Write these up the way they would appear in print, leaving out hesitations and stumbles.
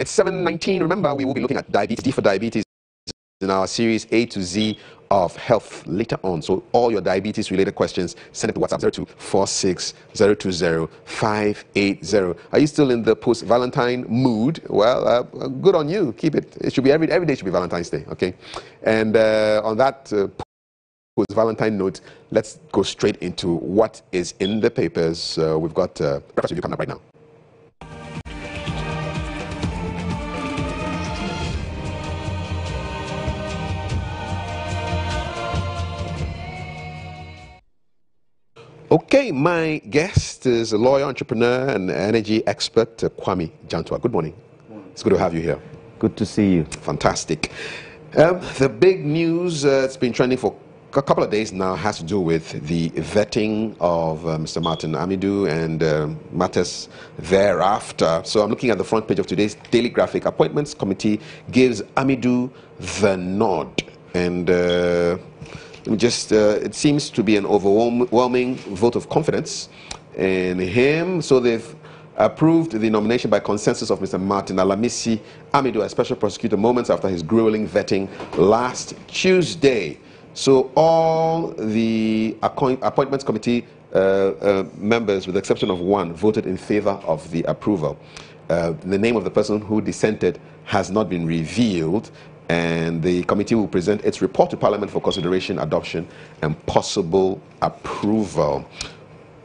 It's 7:19. Remember, we will be looking at diabetes, D for diabetes, in our series A to Z of health later on. So all your diabetes related questions, send it to WhatsApp 0246020580. Are you still in the post-Valentine mood? Well, good on you. Keep it. It should be every day should be Valentine's Day, okay? And on that post-Valentine note, let's go straight into what is in the papers. We've got breakfast review coming up right now. Okay, my guest is a lawyer, entrepreneur, and energy expert, Kwame Jantua. Good morning. It's good to have you here. Good to see you. Fantastic. The big news, it's been trending for a couple of days now, has to do with the vetting of Mr. Martin Amidu and matters thereafter. So I'm looking at the front page of today's Daily Graphic. Appointments Committee gives Amidu the nod. And it seems to be an overwhelming vote of confidence in him. So they've approved the nomination by consensus of Mr. Martin Alamisi Amidu as Special Prosecutor moments after his grueling vetting last Tuesday. So all the Appointments Committee members, with the exception of one, voted in favor of the approval. The name of the person who dissented has not been revealed, and the committee will present its report to Parliament for consideration, adoption, and possible approval.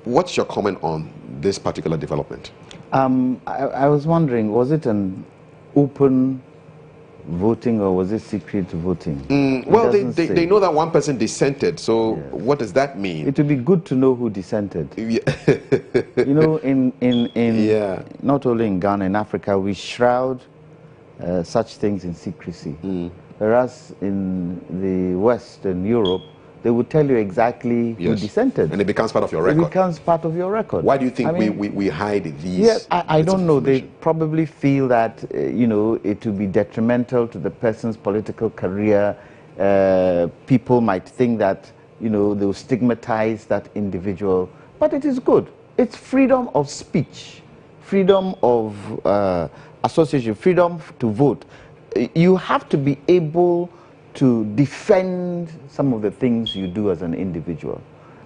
What's your comment on this particular development? I was wondering, was it an open voting or was it secret voting? Well, they know that one person dissented, so yes. What does that mean? It would be good to know who dissented. Yeah. You know, not only in Ghana, in Africa, we shroud such things in secrecy. Whereas in the West and Europe, they would tell you exactly who dissented. And it becomes part of your record. It becomes part of your record. Why do you think we hide these? Yes, I don't know. They probably feel that, you know, it will be detrimental to the person's political career. People might think that, you know, they will stigmatize that individual. But it is good. It's freedom of speech, freedom of association, freedom to vote. You have to be able to defend some of the things you do as an individual.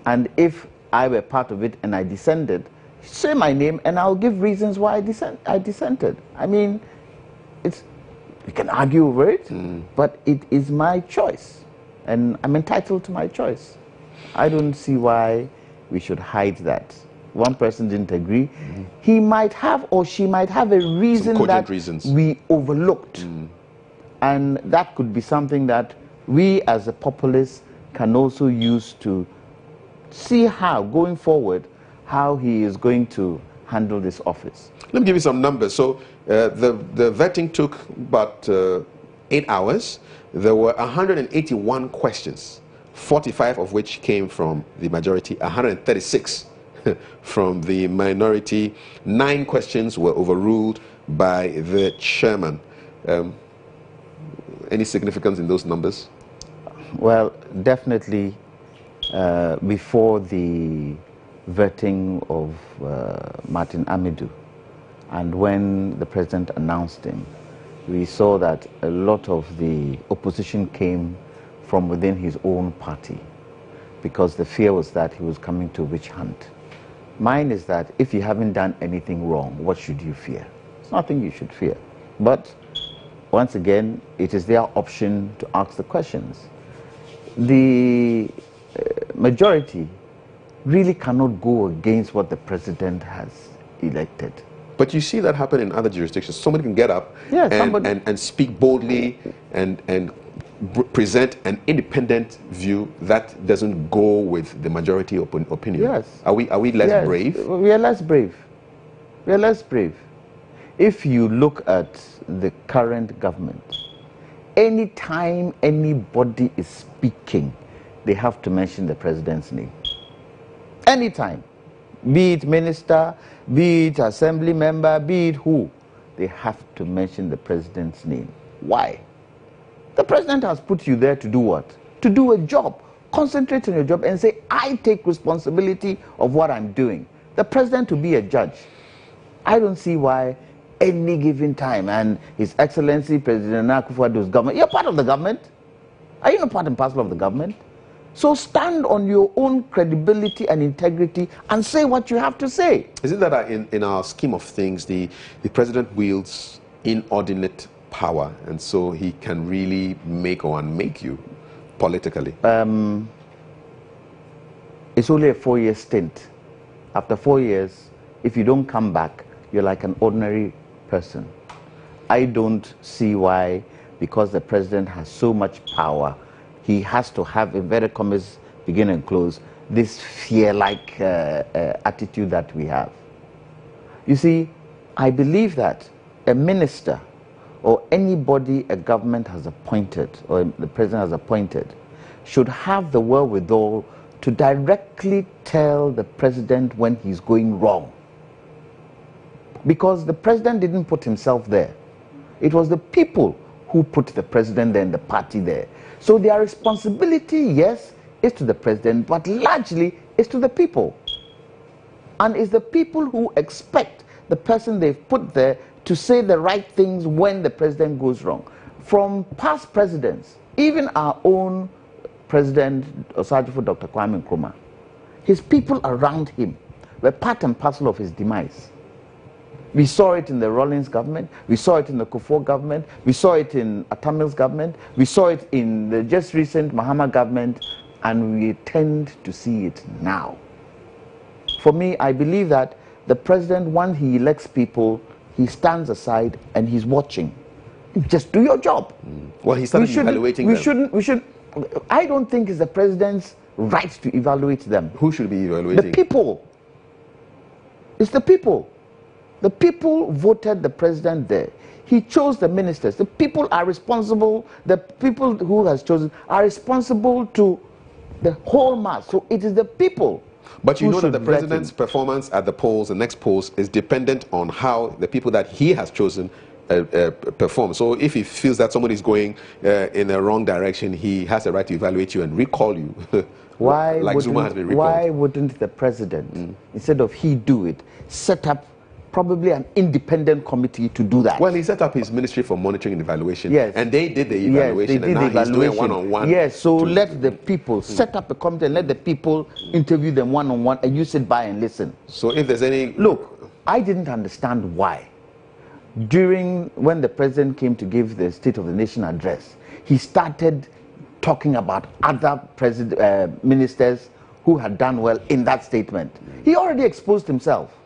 And if I were part of it and I dissented, say my name and I'll give reasons why I dissented. I mean, we can argue over it, but it is my choice. And I'm entitled to my choice. I don't see why we should hide that. One person didn't agree. He might have or she might have a reason that we overlooked. And that could be something that we as a populace can also use to see how, going forward, how he is going to handle this office. Let me give you some numbers. So the vetting took about 8 hours. There were 181 questions, 45 of which came from the majority, 136 from the minority. 9 questions were overruled by the chairman. Any significance in those numbers? Well, definitely before the vetting of Martin Amidu, and when the president announced him, we saw that a lot of the opposition came from within his own party, because the fear was that he was coming to witch hunt. Mine is that if you haven't done anything wrong, what should you fear? It's nothing you should fear. But once again, it is their option to ask the questions. The majority really cannot go against what the president has elected. But you see that happen in other jurisdictions. Somebody can get up and speak boldly and present an independent view that doesn't go with the majority opinion. Yes. Are we less brave? We are less brave. We are less brave. If you look at the current government, anytime anybody is speaking, they have to mention the president's name. Anytime. Be it minister, be it assembly member, be it who, they have to mention the president's name. Why? The president has put you there to do what? To do a job. Concentrate on your job and say, I take responsibility of what I'm doing. The president to be a judge. I don't see why any given time. And His Excellency President Akufo-Addo's government, you're part of the government. Are you not part and parcel of the government? So stand on your own credibility and integrity and say what you have to say. Is it that in our scheme of things, the president wields inordinate power, and so he can really make or unmake you politically? It's only a 4-year stint. After 4 years, if you don't come back, you're like an ordinary person. I don't see why, because the president has so much power, he has to have, inverted commas, begin and close, this fear-like attitude that we have. You see, I believe that a minister or anybody a government has appointed or the president has appointed should have the wherewithal to directly tell the president when he's going wrong. Because the president didn't put himself there. It was the people who put the president there and the party there. So their responsibility, yes, is to the president, but largely is to the people. And it's the people who expect the person they've put there to say the right things when the president goes wrong. From past presidents, even our own President Osajifo Dr. Kwame Nkrumah, his people around him were part and parcel of his demise. We saw it in the Rawlings government, we saw it in the Kufuor government, we saw it in Atamil's government, we saw it in the just recent Mahama government, and we tend to see it now. For me, I believe that the president, when he elects people, he stands aside and he's watching. Just do your job. Well, he started evaluating them. I don't think it's the president's right to evaluate them. Who should be evaluating? The people. It's the people. The people voted the president there. He chose the ministers. The people are responsible. The people who has chosen are responsible to the whole mass. So it is the people. But you know that the president's performance at the polls, the next polls, is dependent on how the people that he has chosen perform. So if he feels that somebody is going in the wrong direction, he has a right to evaluate you and recall you. Like Zuma has been recalled. Why wouldn't the president, instead of he do it, set up probably an independent committee to do that? Well, he set up his Ministry for Monitoring and Evaluation, yes, and they did the evaluation, and now he's doing one-on-one. Yes, so let the people set up a committee and let the people interview them one-on-one, and you sit by and listen. So if there's any... Look, I didn't understand why. When the president came to give the State of the Nation address, he started talking about other ministers who had done well in that statement. He already exposed himself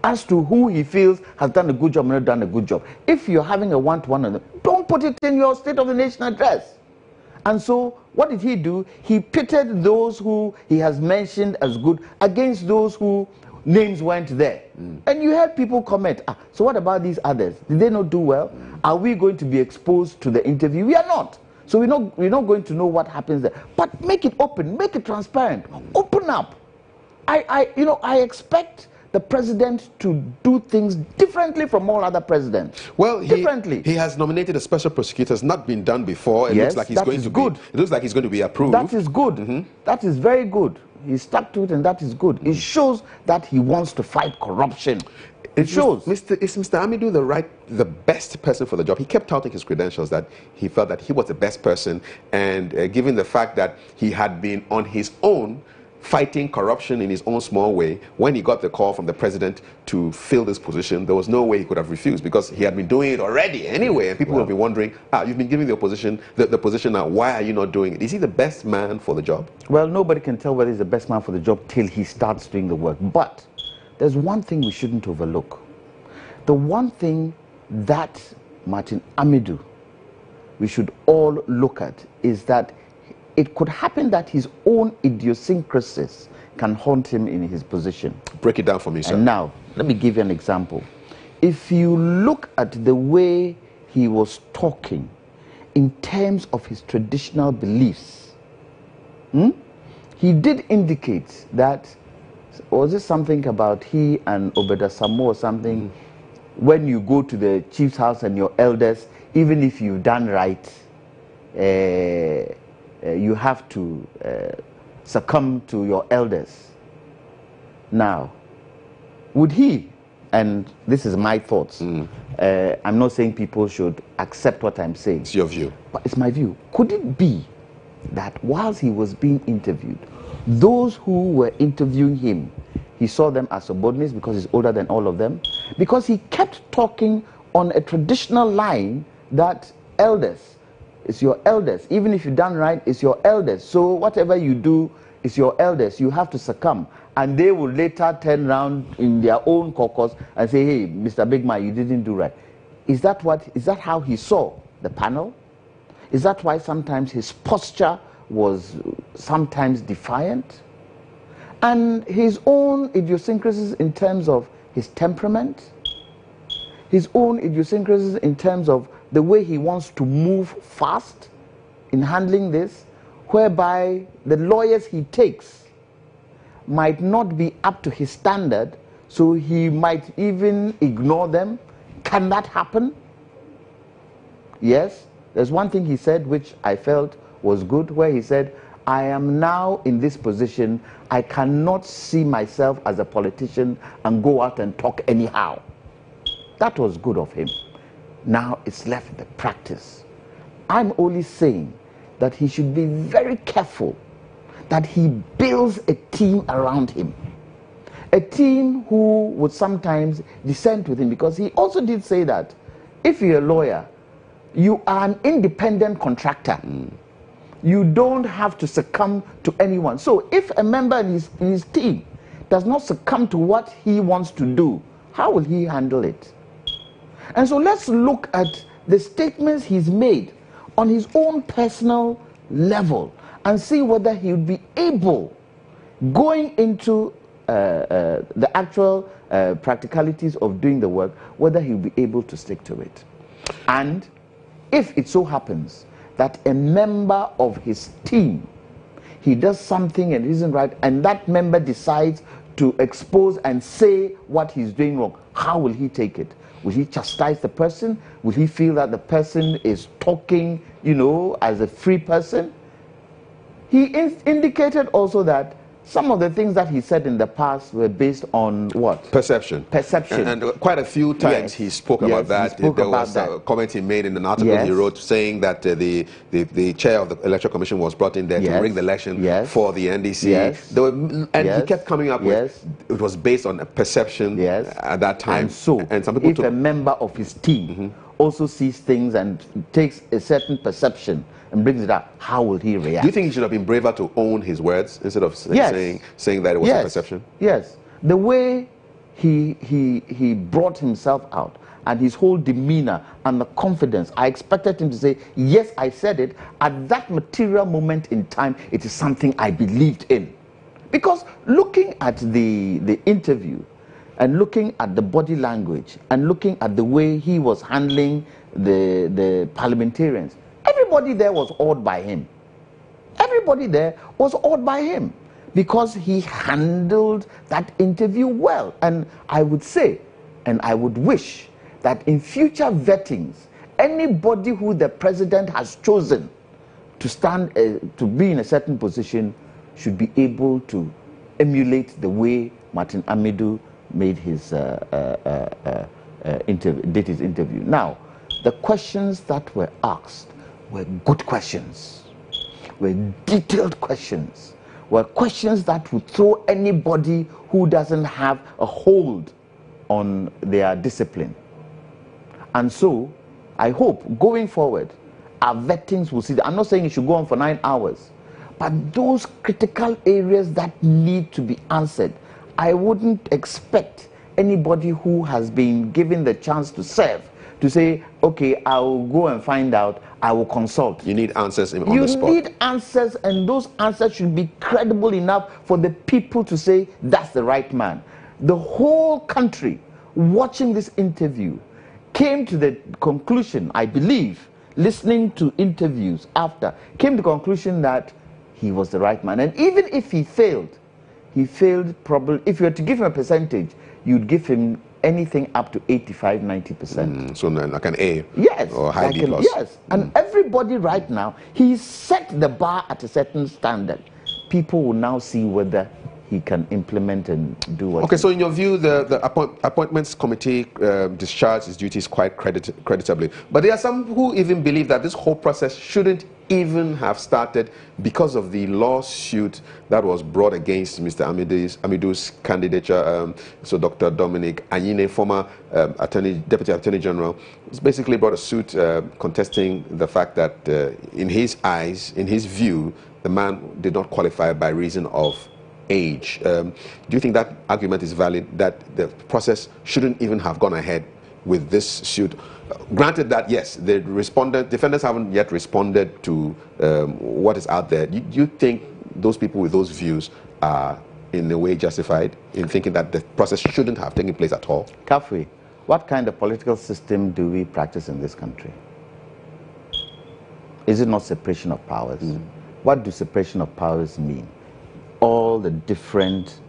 as to who he feels has done a good job or not done a good job. If you're having a one-to-one, don't put it in your State of the Nation address. And so what did he do? He pitted those who he has mentioned as good against those who names weren't there. And you had people comment, so what about these others? Did they not do well? Are we going to be exposed to the interview? We are not. So we're not going to know what happens there. But make it open, make it transparent, open up. I expect the president to do things differently from all other presidents. Well, he has nominated a special prosecutor. It's not been done before. It looks like he's going to be. It looks like he's going to be approved. That is good. That is very good. He stuck to it, and that is good. It shows that he wants to fight corruption. It shows. Is Mr. Amidu the best person for the job? He kept touting his credentials, that he felt that he was the best person, and given the fact that he had been on his own fighting corruption in his own small way, when he got the call from the president to fill this position, there was no way he could have refused, because he had been doing it already anyway, and people will be wondering, you've been giving the opposition the position now, why are you not doing it? Is he the best man for the job? Well, nobody can tell whether he's the best man for the job till he starts doing the work. But there's one thing we shouldn't overlook. The one thing that Martin Amidu we should all look at is that it could happen that his own idiosyncrasies can haunt him in his position. Break it down for me, sir. And now, let me give you an example. If you look at the way he was talking in terms of his traditional beliefs, he did indicate that, was it something about he and Obeda Samo or something, when you go to the chief's house and your elders, even if you've done right, you have to succumb to your elders. Now, would he and this is my thoughts. I'm not saying people should accept what I'm saying. It's your view. But it's my view. Could it be that whilst he was being interviewed, those who were interviewing him, he saw them as subordinates because he's older than all of them? Because he kept talking on a traditional line that elders, it's your elders. Even if you've done right, it's your elders. So whatever you do, it's your elders. You have to succumb. And they will later turn around in their own caucus and say, hey, Mr. Big Man, you didn't do right. Is that how he saw the panel? Is that why sometimes his posture was sometimes defiant? And his own idiosyncrasies in terms of his temperament, his own idiosyncrasies in terms of the way he wants to move fast in handling this, whereby the lawyers he takes might not be up to his standard, so he might even ignore them. Can that happen? Yes. There's one thing he said which I felt was good, where he said, I am now in this position, I cannot see myself as a politician and go out and talk anyhow. That was good of him. Now it's left the practice. I'm only saying that he should be very careful that he builds a team around him. A team who would sometimes dissent with him, because he also did say that if you're a lawyer, you are an independent contractor. You don't have to succumb to anyone. So if a member in his team does not succumb to what he wants to do, how will he handle it? And so let's look at the statements he's made on his own personal level and see whether he would be able, going into the actual practicalities of doing the work, whether he will be able to stick to it. And if it so happens that a member of his team, he does something and isn't right, and that member decides to expose and say what he's doing wrong, how will he take it? Will he chastise the person? Will he feel that the person is talking, as a free person? He indicated also that some of the things that he said in the past were based on what? Perception. And quite a few times he spoke about that. There was a comment he made in an article he wrote saying that the chair of the Electoral Commission was brought in there to rig the election for the NDC. And he kept coming up with, it was based on a perception at that time. And so, some people if a member of his team also sees things and takes a certain perception and brings it up, how will he react? Do you think he should have been braver to own his words instead of saying that it was a perception? Yes. The way he brought himself out and his whole demeanor and the confidence, I expected him to say, yes, I said it. At that material moment in time, it is something I believed in. Because looking at the interview and looking at the body language and looking at the way he was handling the parliamentarians, everybody there was awed by him. Everybody there was awed by him because he handled that interview well. And I would say, and I would wish, that in future vettings, anybody who the president has chosen to stand, to be in a certain position, should be able to emulate the way Martin Amidu made his did his interview. Now, the questions that were asked were good questions, were detailed questions, were questions that would throw anybody who doesn't have a hold on their discipline. And so, I hope going forward, our vettings will see that. I'm not saying it should go on for 9 hours, but those critical areas that need to be answered, I wouldn't expect anybody who has been given the chance to serve to say, okay, I will go and find out, I will consult. You need answers on the spot. You need answers, and those answers should be credible enough for the people to say, that's the right man. The whole country, watching this interview, came to the conclusion, I believe, listening to interviews after, came to the conclusion that he was the right man. And even if he failed probably, if you were to give him a percentage, you'd give him anything up to 85, 90%. So like an A. Yes. Or high B plus. Yes. And everybody right now, he set the bar at a certain standard. People will now see whether he can implement and do what. Okay, so in your view, the appointments committee discharged its duties quite creditably. But there are some who even believe that this whole process shouldn't even have started because of the lawsuit that was brought against Mr. Amidou's candidature. So Dr. Dominic Anyine, former Deputy Attorney General, basically brought a suit contesting the fact that in his eyes, in his view, the man did not qualify by reason of age. Do you think that argument is valid, that the process shouldn't even have gone ahead with this suit? Granted that, yes, the defendants haven't yet responded to what is out there. Do you think those people with those views are in a way justified in thinking that the process shouldn't have taken place at all? Kafui, what kind of political system do we practice in this country? Is it not separation of powers? What do separation of powers mean? All the different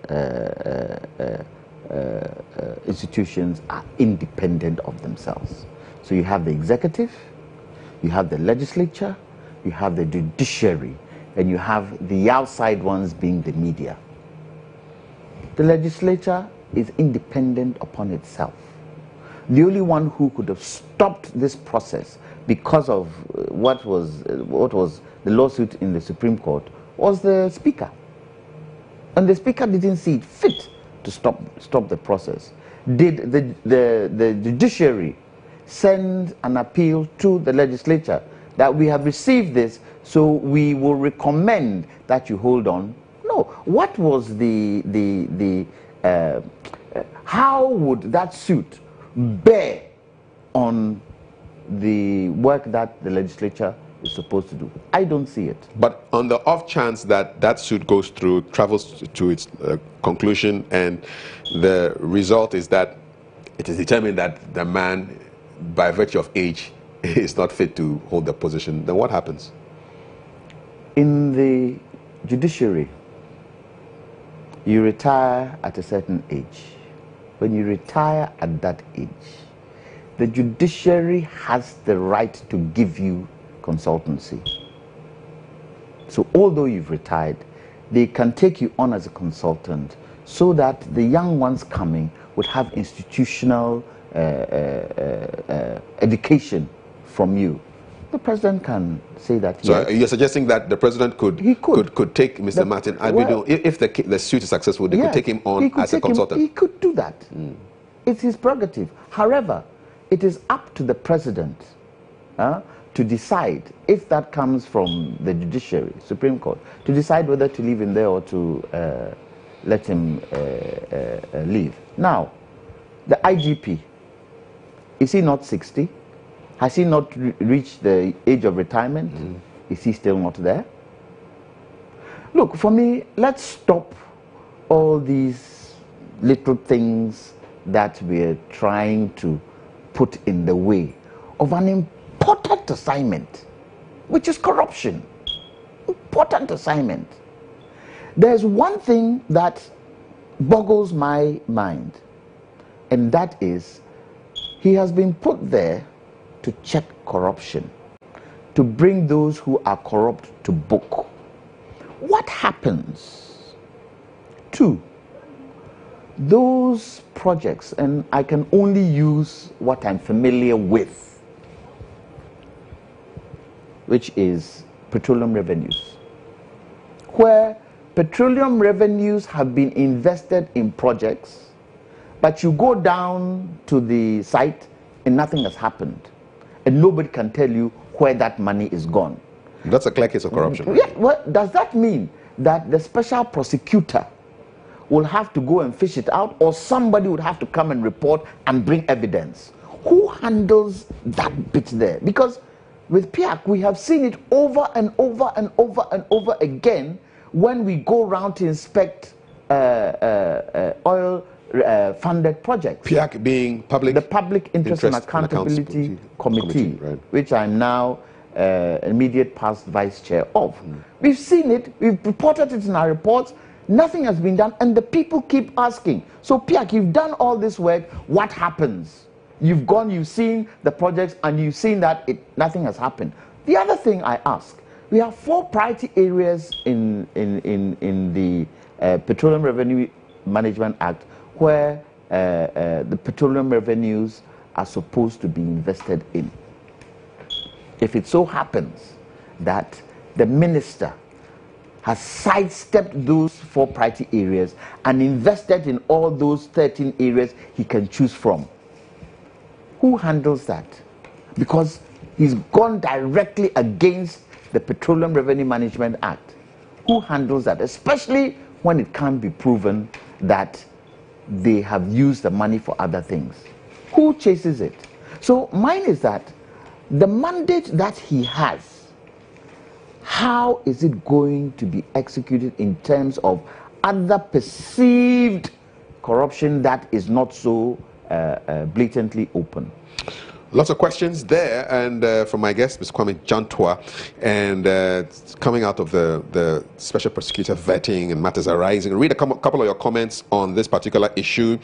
institutions are independent of themselves. So you have the executive, you have the legislature, you have the judiciary, and you have the outside ones being the media. The legislature is independent upon itself. The only one who could have stopped this process because of what was the lawsuit in the Supreme Court was the Speaker. And the Speaker didn't see it fit to stop the process. Did the judiciary send an appeal to the legislature that we have received this, so we will recommend that you hold on? No. What was how would that suit bear on the work that the legislature is supposed to do? I don't see it. But on the off chance that that suit goes through, travels to its conclusion, and the result is that it is determined that the man, by virtue of age, is not fit to hold the position, then what happens? In the judiciary, you retire at a certain age. When you retire at that age, the judiciary has the right to give you consultancy. So although you've retired, they can take you on as a consultant so that the young ones coming would have institutional education from you. The president can say that. So yes. you're suggesting that the president could take Mr. Martin Admido, if the suit is successful, they could take him on as a consultant? He could do that. It's his prerogative. However, it is up to the president to decide, if that comes from the judiciary, Supreme Court, to decide whether to leave him there or to let him leave. Now, the IGP, is he not 60? Has he not reached the age of retirement? Is he still not there? Look, for me, let's stop all these little things that we're trying to put in the way of an important assignment, which is corruption. Important assignment. There's one thing that boggles my mind, and that is he has been put there to check corruption, to bring those who are corrupt to book. What happens to those projects, and I can only use what I'm familiar with, which is petroleum revenues, where petroleum revenues have been invested in projects, but you go down to the site and nothing has happened, and nobody can tell you where that money is gone. That's a clear case of corruption. Yeah, well, does that mean that the special prosecutor will have to go and fish it out, or somebody would have to come and report and bring evidence? Who handles that bit there? Because with PIAC, we have seen it over and over and over and over again when we go around to inspect oil funded projects. PIAC being the Public Interest and Accountability Committee, right, which I'm now immediate past vice chair of. We've seen it, we've reported it in our reports, nothing has been done, and the people keep asking. So PIAC, you've done all this work, what happens? You've gone, you've seen the projects, and you've seen that nothing has happened. The other thing I ask, we have 4 priority areas in the Petroleum Revenue Management Act, where the petroleum revenues are supposed to be invested in. If it so happens that the minister has sidestepped those 4 priority areas and invested in all those 13 areas he can choose from, who handles that? Because he's gone directly against the Petroleum Revenue Management Act. Who handles that? Especially when it can't be proven that they have used the money for other things. Who chases it? So mine is that the mandate that he has, how is it going to be executed in terms of other perceived corruption that is not so blatantly open? Lots of questions there, and from my guest, Mr. Kwame Jantua, and coming out of the Special Prosecutor vetting and matters arising. Read a couple of your comments on this particular issue.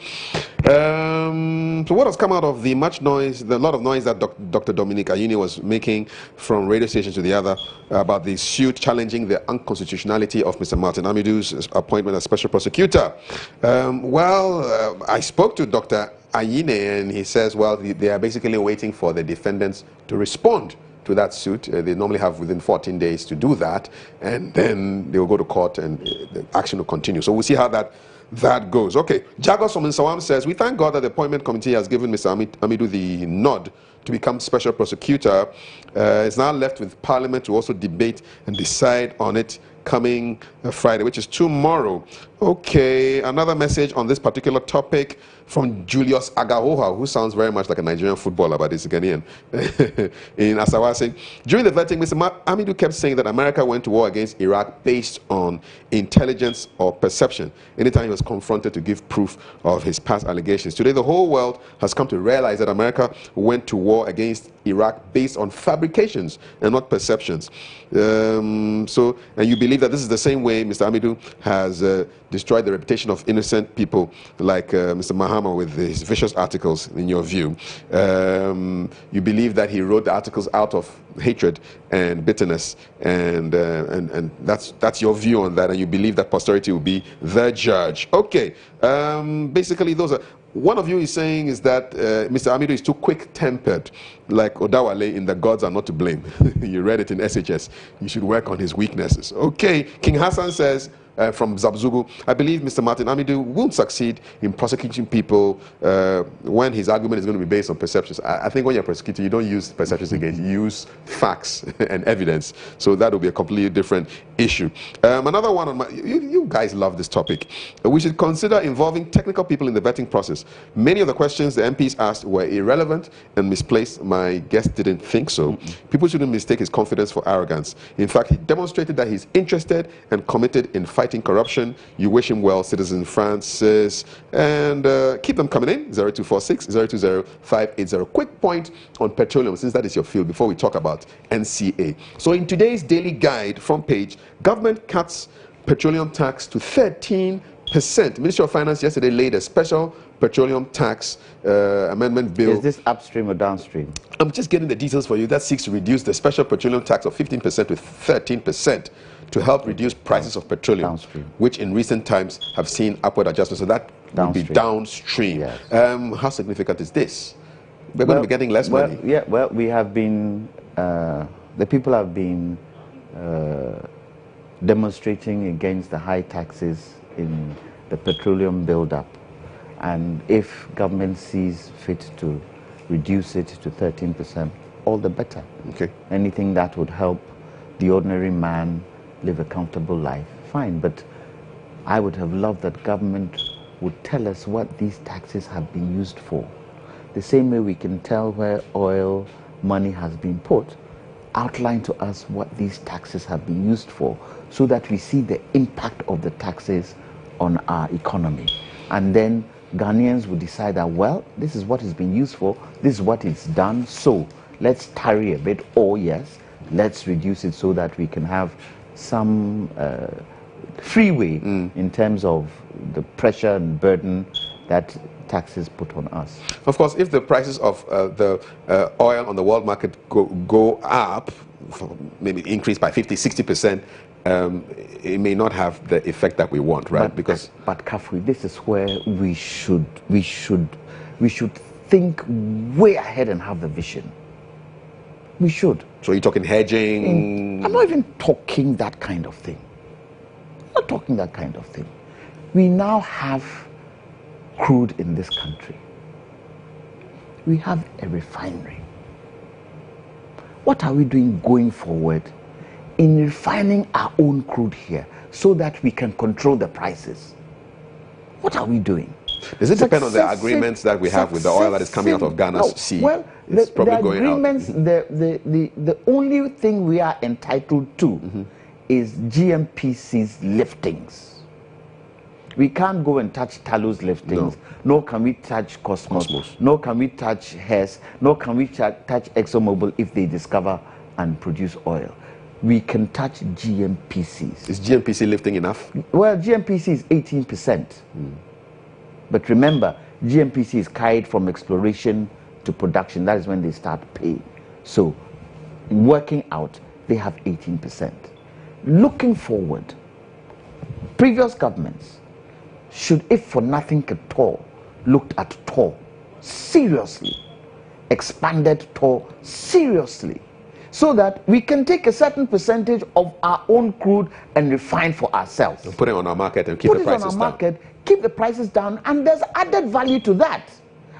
So what has come out of the lot of noise that Dr. Dominic Ayine was making from radio station to the other about the suit challenging the unconstitutionality of Mr. Martin Amidu's appointment as Special Prosecutor? I spoke to Dr. Ayine, and he says, well, they are basically waiting for the defendants to respond to that suit. They normally have within 14 days to do that, and then they will go to court and the action will continue. So we'll see how that goes. Okay, Jagos from Nsawam says, we thank God that the appointment committee has given Mr. Amidu the nod to become Special Prosecutor. It's now left with Parliament to also debate and decide on it coming Friday, which is tomorrow. Okay, another message on this particular topic from Julius Agahoha, who sounds very much like a Nigerian footballer, but he's Ghanaian, in Asawasi. During the vetting, Mr. Amidu kept saying that America went to war against Iraq based on intelligence or perception anytime he was confronted to give proof of his past allegations. Today, the whole world has come to realize that America went to war against Iraq based on fabrications and not perceptions. And you believe that this is the same way Mr. Amidu has destroyed the reputation of innocent people like Mr. Mahama with his vicious articles, in your view. You believe that he wrote the articles out of hatred and bitterness, and that's your view on that, and you believe that posterity will be the judge. Okay, basically those are... One of you is saying is that Mr. Amidu is too quick-tempered, like Odawale in The Gods Are Not to Blame. You read it in SHS. You should work on his weaknesses. Okay, King Hassan says, from Zabzugu, I believe Mr. Martin Amidu won't succeed in prosecuting people when his argument is going to be based on perceptions. I think when you're prosecuting, you don't use perceptions again, you use facts and evidence. So that will be a completely different issue. Another one on you guys love this topic. We should consider involving technical people in the vetting process. Many of the questions the MPs asked were irrelevant and misplaced. My guest didn't think so. People shouldn't mistake his confidence for arrogance. In fact, he demonstrated that he's interested and committed in fighting corruption. You wish him well, Citizen Francis, and keep them coming in. 0246 020 580. Quick point on petroleum, since that is your field, before we talk about NCA. So in today's daily guide front page, government cuts petroleum tax to 13%. Ministry of Finance yesterday laid a special petroleum tax amendment bill. Is this upstream or downstream? I'm just getting the details for you. That seeks to reduce the special petroleum tax of 15% to 13% to help reduce prices of petroleum, downstream, which in recent times have seen upward adjustments. So that would be downstream. Yes. How significant is this? We're going to be getting less money. Yeah, well, we have been, the people have been demonstrating against the high taxes in the petroleum buildup. And if government sees fit to reduce it to 13%, all the better. Okay. Anything that would help the ordinary man live a comfortable life, fine. But I would have loved that government would tell us what these taxes have been used for. The same way we can tell where oil money has been put, outline to us what these taxes have been used for, so that we see the impact of the taxes on our economy. And then Ghanaians will decide that, well, this is what it's been used for, this is what it's done, so let's tarry a bit, or yes, let's reduce it so that we can have some freeway in terms of the pressure and burden that taxes put on us. Of course, if the prices of the oil on the world market go up, maybe increase by 50, 60%, it may not have the effect that we want, right? But Kafui, this is where we should think way ahead and have the vision. We should. So you're talking hedging? I'm not even talking that kind of thing. I'm not talking that kind of thing. We now have crude in this country. We have a refinery. What are we doing going forward in refining our own crude here so that we can control the prices? What are we doing? Does it depend on the agreements that we have with the oil that is coming out of Ghana's sea? Well, it's probably the going agreements, out. the only thing we are entitled to is GMPC's liftings. We can't go and touch Talu's liftings. No. Nor can we touch Cosmos. Nor can we touch Hess. Nor can we touch ExxonMobil if they discover and produce oil. We can touch GMPCs. Is GMPC lifting enough? Well, GMPC is 18%. But remember, GMPC is carried from exploration to production. That is when they start paying. So, working out, they have 18%. Looking forward, previous governments should, if for nothing at all, looked at TOR seriously, expanded TOR seriously, so that we can take a certain percentage of our own crude and refine for ourselves. And put it on our market and keep the prices down. Put it on our market, keep the prices down, and there's added value to that.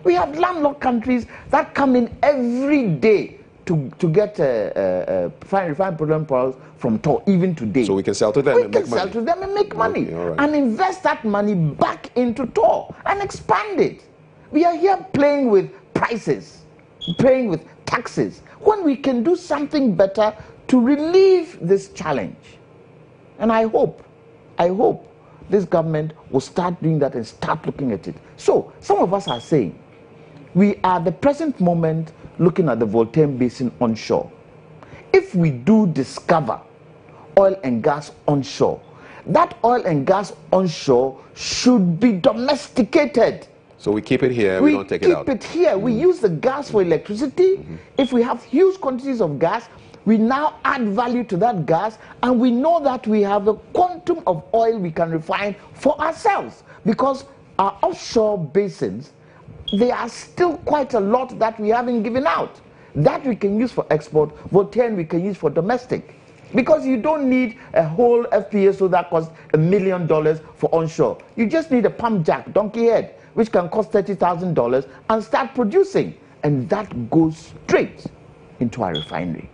We have landlocked countries that come in every day to get refined petroleum products from TOR, even today. So we can sell to them and make money. We can sell to them and make money. Okay, right. And invest that money back into TOR and expand it. We are here playing with prices, playing with taxes, when we can do something better to relieve this challenge. And I hope this government will start doing that and start looking at it. So some of us are saying, we are at the present moment looking at the Voltaire Basin onshore. If we do discover oil and gas onshore, that oil and gas onshore should be domesticated. So we keep it here, we don't take it out. We keep it here. We use the gas for electricity. If we have huge quantities of gas, we now add value to that gas, and we know that we have a quantum of oil we can refine for ourselves, because our offshore basins, there are still quite a lot that we haven't given out. That we can use for export, Voltaire we can use for domestic. Because you don't need a whole FPSO that costs $1 million for onshore. You just need a pump jack, donkey head, which can cost $30,000 and start producing. And that goes straight into our refinery.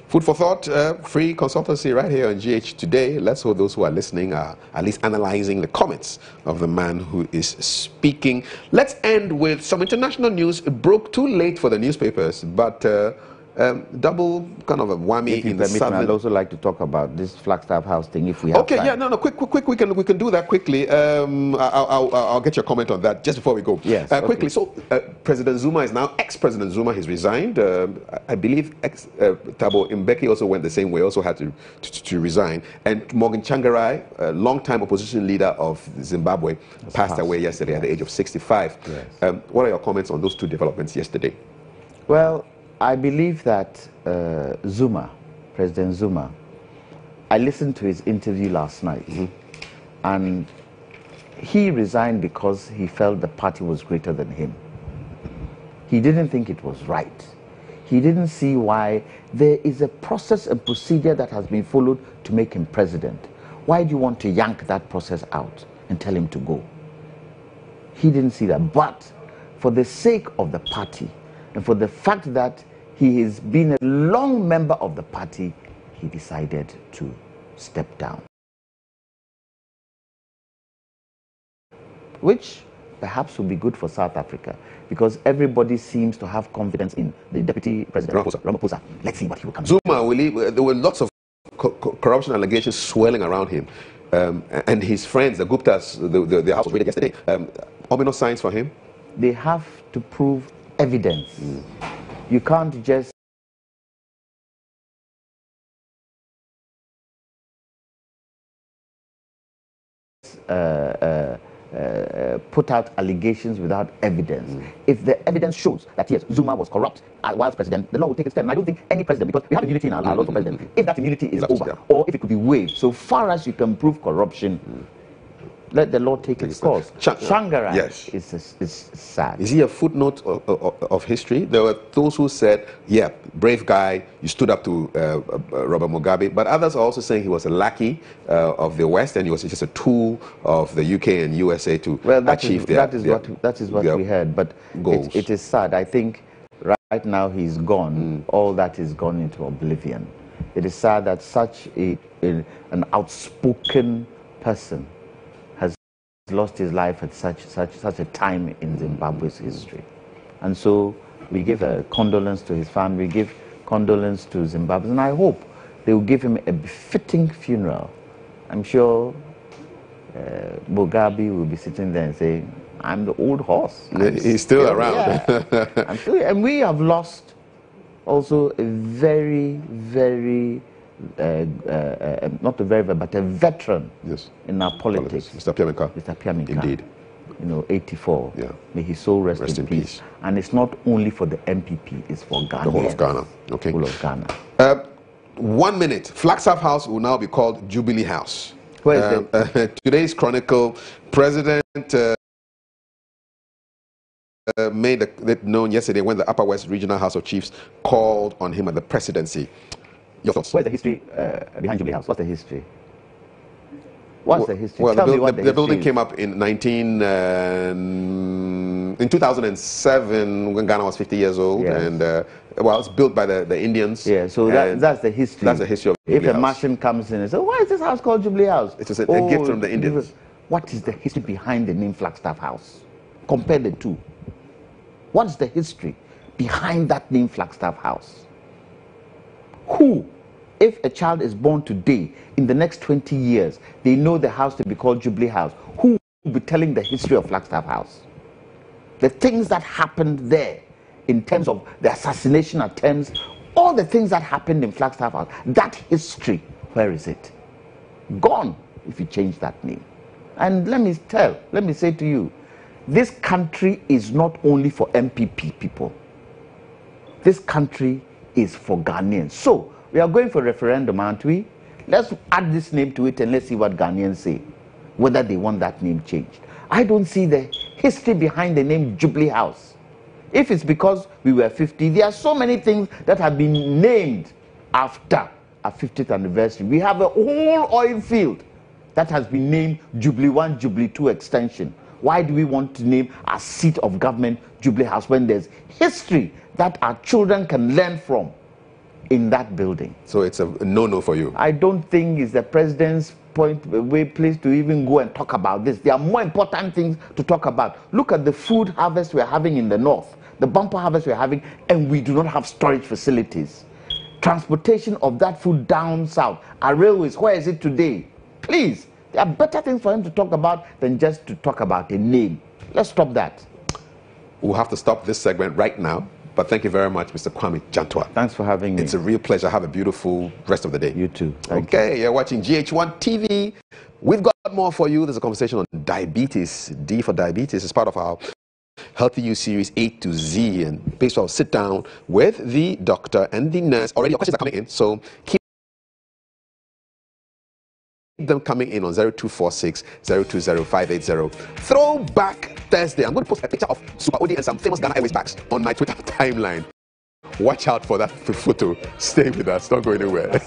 Food for thought, free consultancy right here on GH Today. Let's hope those who are listening are at least analyzing the comments of the man who is speaking. Let's end with some international news. It broke too late for the newspapers, but double kind of a whammy in the southern. I'd also like to talk about this Flagstaff House thing if we have time. Yeah, no, quick, we can do that quickly. I'll get your comment on that just before we go. Yes, quickly. So President Zuma is now, ex-President Zuma has resigned. I believe Thabo Mbeki also went the same way, also had to resign. And Morgan Tsvangirai, a long-time opposition leader of Zimbabwe, passed away yesterday at the age of 65. Yes. What are your comments on those two developments yesterday? Well, I believe that President Zuma, I listened to his interview last night, and he resigned because he felt the party was greater than him. He didn't think it was right. He didn't see why there is a process and procedure that has been followed to make him president. Why do you want to yank that process out and tell him to go? He didn't see that. But for the sake of the party, and for the fact that he has been a long member of the party, he decided to step down. Which perhaps will be good for South Africa, because everybody seems to have confidence in the Deputy President, Ramaphosa. Let's see what he will come. Zuma, there were lots of corruption allegations swirling around him. And his friends, the Guptas, the house was raided yesterday. Ominous signs for him? They have to prove evidence. You can't just put out allegations without evidence. If the evidence shows that yes, Zuma was corrupt while president, the law will take its turn. And I don't think any president, because we have immunity in our laws for president, if that immunity is over, or if it could be waived, so far as you can prove corruption, let the law take its course. Shangara is sad. Is he a footnote of history? There were those who said, yeah, brave guy, you stood up to Robert Mugabe, but others are also saying he was a lackey of the West and he was just a tool of the UK and USA to achieve that is what we heard, but goals. It is sad. I think right now he's gone. All that is gone into oblivion. It is sad that such an outspoken person has lost his life at such a time in Zimbabwe's history. And so we give a condolence to his family, we give condolence to Zimbabwe, and I hope they will give him a befitting funeral. I'm sure Mugabe will be sitting there and saying, I'm the old horse. He's still around. Yeah. And we have lost also a very, very not a very, but a veteran in our politics. Mr. Piamika. Mr. Piamika. Indeed. 84. Yeah. May his soul rest in peace. And it's not only for the MPP, it's for Ghana. The whole of Ghana. Okay. Whole of Ghana. 1 minute. Flagstaff House will now be called Jubilee House. Where is today's Chronicle, President made it known yesterday when the Upper West Regional House of Chiefs called on him at the presidency. Your thoughts? Where's the history behind Jubilee House? What's the history? What's the history? Well, Tell me what the building came up in 2007 when Ghana was 50 years old, and well, it's built by the Indians. Yeah, so that's the history. That's the history of If Jubilee a House. Martian comes in and says, "Why is this house called Jubilee House?" It was a gift from the Indians. What is the history behind the name Flagstaff House? Compare the two. What's the history behind that name Flagstaff House? Who, if a child is born today, in the next 20 years, they know the house to be called Jubilee House, who will be telling the history of Flagstaff House? The things that happened there, in terms of the assassination attempts, all the things that happened in Flagstaff House, that history, where is it? Gone, if you change that name. And let me say to you, this country is not only for MPP people. This country is for Ghanaians. So, we are going for a referendum, aren't we? Let's add this name to it and let's see what Ghanaians say, whether they want that name changed. I don't see the history behind the name Jubilee House. If it's because we were 50, there are so many things that have been named after our 50th anniversary. We have a whole oil field that has been named Jubilee 1, Jubilee 2 extension. Why do we want to name our seat of government Jubilee House when there's history that our children can learn from in that building? So it's a no-no for you? I don't think it's the president's place to even go and talk about this. There are more important things to talk about. Look at the food harvest we're having in the north, the bumper harvest we're having, and we do not have storage facilities. Transportation of that food down south, our railways, where is it today? Please, there are better things for him to talk about than just to talk about a name. Let's stop that. We'll have to stop this segment right now. But thank you very much, Mr. Kwame Jantua. Thanks for having me. It's a real pleasure. Have a beautiful rest of the day. You too. Okay, you're watching GH1 TV. We've got more for you. There's a conversation on diabetes. D for diabetes is part of our Healthy You series A to Z. And basically, I'll sit down with the doctor and the nurse. Already, your questions are coming in, so keep them coming in on 0246 020 580. Throwback Thursday. I'm going to post a picture of Super Odi and some famous Ghana Airways bags on my Twitter timeline. Watch out for that photo. Stay with us. Don't go anywhere.